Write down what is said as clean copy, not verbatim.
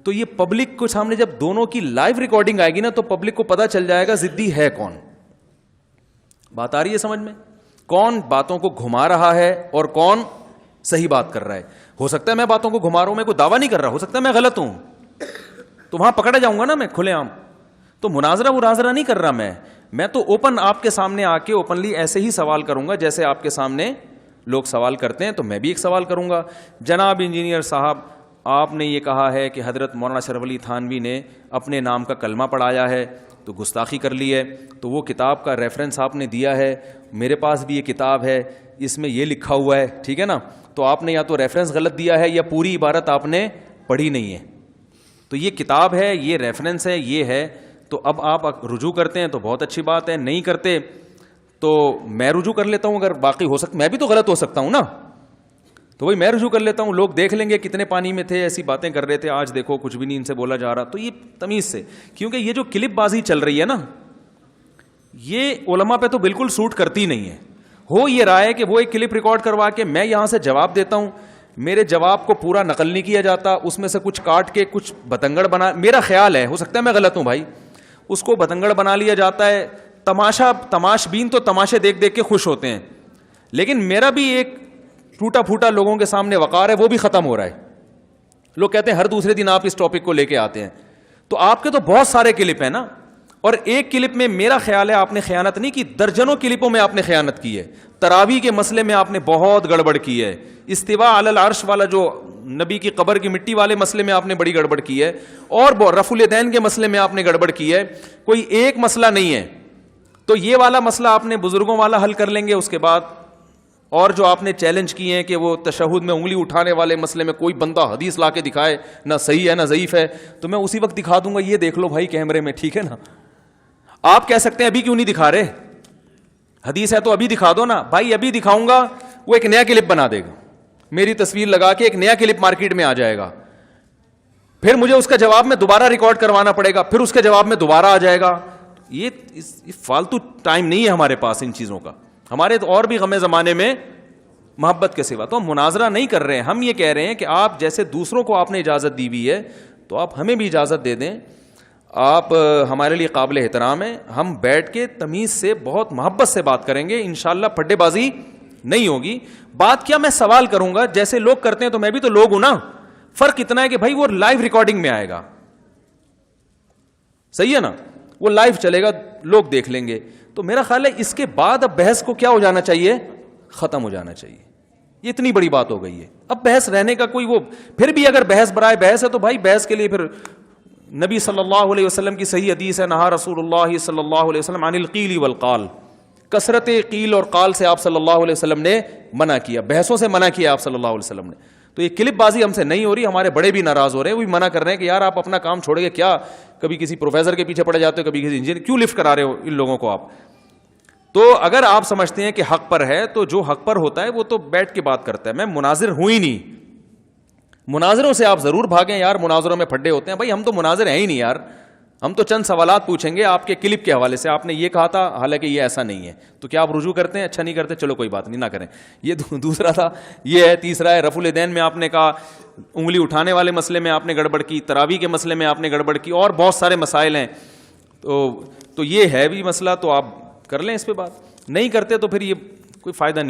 تو یہ پبلک کو سامنے جب دونوں کی لائیو ریکارڈنگ آئے گی نا تو پبلک کو پتا چل جائے گا ضدی ہے کون. بات آ رہی ہے سمجھ میں؟ کون باتوں کو گھما رہا ہے اور کون صحیح بات کر رہا ہے. ہو سکتا ہے میں باتوں کو گھما رہا ہوں, میں کوئی دعویٰ نہیں کر رہا, ہو سکتا ہے میں غلط ہوں, تو وہاں پکڑا جاؤں گا نا میں کھلے عام. تو مناظرہ نہیں کر رہا میں تو اوپن آپ کے سامنے آ کے اوپنلی ایسے ہی سوال کروں گا جیسے آپ کے سامنے لوگ سوال کرتے ہیں, تو میں بھی ایک سوال کروں گا. جناب انجینئر صاحب, آپ نے یہ کہا ہے کہ حضرت مولانا اشرف علی تھانوی نے اپنے نام کا کلمہ پڑھایا ہے, تو گستاخی کر لی ہے, تو وہ کتاب کا ریفرنس آپ نے دیا ہے, میرے پاس بھی یہ کتاب ہے, اس میں یہ لکھا ہوا ہے, ٹھیک ہے نا, تو آپ نے یا تو ریفرنس غلط دیا ہے یا پوری عبارت آپ نے پڑھی نہیں ہے. تو یہ کتاب ہے, یہ ریفرنس ہے, یہ ہے. تو اب آپ رجوع کرتے ہیں تو بہت اچھی بات ہے, نہیں کرتے تو میں رجوع کر لیتا ہوں. اگر باقی ہو سکتا, میں بھی تو غلط ہو سکتا ہوں نا, تو وہی میں رجوع کر لیتا ہوں. لوگ دیکھ لیں گے کتنے پانی میں تھے, ایسی باتیں کر رہے تھے, آج دیکھو کچھ بھی نہیں ان سے بولا جا رہا. تو یہ تمیز سے, کیونکہ یہ جو کلپ بازی چل رہی ہے نا, یہ علماء پہ تو بالکل سوٹ کرتی نہیں ہے. ہو یہ رہا ہے کہ وہ ایک کلپ ریکارڈ کروا کے میں یہاں سے جواب دیتا ہوں, میرے جواب کو پورا نقل نہیں کیا جاتا, اس میں سے کچھ کاٹ کے کچھ بتنگڑ بنا, میرا خیال ہے, ہو سکتا ہے میں غلط ہوں بھائی, اس کو بتنگڑ بنا لیا جاتا ہے. تماش بین تو تماشے دیکھ دیکھ کے خوش ہوتے ہیں, لیکن میرا بھی ایک ٹوٹا پھوٹا لوگوں کے سامنے وقار ہے, وہ بھی ختم ہو رہا ہے. لوگ کہتے ہیں ہر دوسرے دن آپ اس ٹاپک کو لے کے آتے ہیں, تو آپ کے تو بہت سارے کلپ ہیں نا, اور ایک کلپ میں میرا خیال ہے آپ نے خیانت نہیں کی, درجنوں کلپوں میں آپ نے خیانت کی ہے. تراویح کے مسئلے میں آپ نے بہت گڑبڑ کی ہے, استواء علی العرش والا جو نبی کی قبر کی مٹی والے مسئلے میں آپ نے بڑی گڑبڑ کی ہے, اور رفع الیدین کے مسئلے میں آپ نے گڑبڑ کی ہے. کوئی ایک مسئلہ نہیں ہے. تو یہ والا مسئلہ آپ نے بزرگوں والا حل کر لیں گے, اس کے بعد اور جو آپ نے چیلنج کیے ہیں کہ وہ تشہد میں انگلی اٹھانے والے مسئلے میں کوئی بندہ حدیث لا کے دکھائے, نہ صحیح ہے نہ ضعیف ہے, تو میں اسی وقت دکھا دوں گا, یہ دیکھ لو بھائی کیمرے میں, ٹھیک ہے نا. آپ کہہ سکتے ہیں ابھی کیوں نہیں دکھا رہے, حدیث ہے تو ابھی دکھا دو نا. بھائی ابھی دکھاؤں گا, وہ ایک نیا کلپ بنا دے گا, میری تصویر لگا کے ایک نیا کلپ مارکیٹ میں آ جائے گا, پھر مجھے اس کا جواب میں دوبارہ ریکارڈ کروانا پڑے گا, پھر اس کے جواب میں دوبارہ آ جائے گا. یہ فالتو ٹائم نہیں ہے ہمارے پاس ان چیزوں کا. ہمارے تو اور بھی غم زمانے میں محبت کے سوا. تو ہم مناظرہ نہیں کر رہے ہیں, ہم یہ کہہ رہے ہیں کہ آپ جیسے دوسروں کو آپ نے اجازت دی ہوئی ہے تو آپ ہمیں بھی اجازت دے دیں. آپ ہمارے لیے قابل احترام ہیں, ہم بیٹھ کے تمیز سے بہت محبت سے بات کریں گے, انشاءاللہ پھڈے بازی نہیں ہوگی. بات کیا, میں سوال کروں گا جیسے لوگ کرتے ہیں, تو میں بھی تو لوگ ہوں نا. فرق اتنا ہے کہ بھائی وہ لائیو ریکارڈنگ میں آئے گا, صحیح ہے نا, وہ لائیو چلے گا, لوگ دیکھ لیں گے. تو میرا خیال ہے اس کے بعد اب بحث کو کیا ہو جانا چاہیے, ختم ہو جانا چاہیے. یہ اتنی بڑی بات ہو گئی ہے, اب بحث رہنے کا کوئی وہ, پھر بھی اگر بحث برائے بحث ہے تو بھائی بحث کے لیے پھر نبی صلی اللہ علیہ وسلم کی صحیح حدیث ہے, نہا رسول اللہ صلی اللہ علیہ وسلم عن القیل والقال, کثرت قیل اور قال سے آپ صلی اللہ علیہ وسلم نے منع کیا, بحثوں سے منع کیا آپ صلی اللہ علیہ وسلم نے. تو یہ کلپ بازی ہم سے نہیں ہو رہی, ہمارے بڑے بھی ناراض ہو رہے ہیں, وہ بھی منع کر رہے ہیں کہ یار آپ اپنا کام چھوڑ کے کیا کبھی کسی پروفیسر کے پیچھے پڑے جاتے ہو, کبھی کسی انجینئر, کیوں لفٹ کرا رہے ہو ان لوگوں کو آپ. تو اگر آپ سمجھتے ہیں کہ حق پر ہے تو جو حق پر ہوتا ہے وہ تو بیٹھ کے بات کرتا ہے. میں مناظر ہوں ہی نہیں, مناظروں سے آپ ضرور بھاگیں یار, مناظروں میں پھڈے ہوتے ہیں. بھائی ہم تو مناظر ہیں ہی نہیں یار, ہم تو چند سوالات پوچھیں گے آپ کے کلپ کے حوالے سے, آپ نے یہ کہا تھا حالانکہ یہ ایسا نہیں ہے, تو کیا آپ رجوع کرتے ہیں؟ اچھا نہیں کرتے, چلو کوئی بات نہیں, نہ کریں. یہ دوسرا تھا, یہ ہے. تیسرا ہے رفع الیدین میں آپ نے کہا, انگلی اٹھانے والے مسئلے میں آپ نے گڑبڑ کی, تراویح کے مسئلے میں آپ نے گڑبڑ کی, اور بہت سارے مسائل ہیں. تو یہ ہے بھی مسئلہ, تو آپ کر لیں اس پہ بات. نہیں کرتے تو پھر یہ کوئی فائدہ نہیں.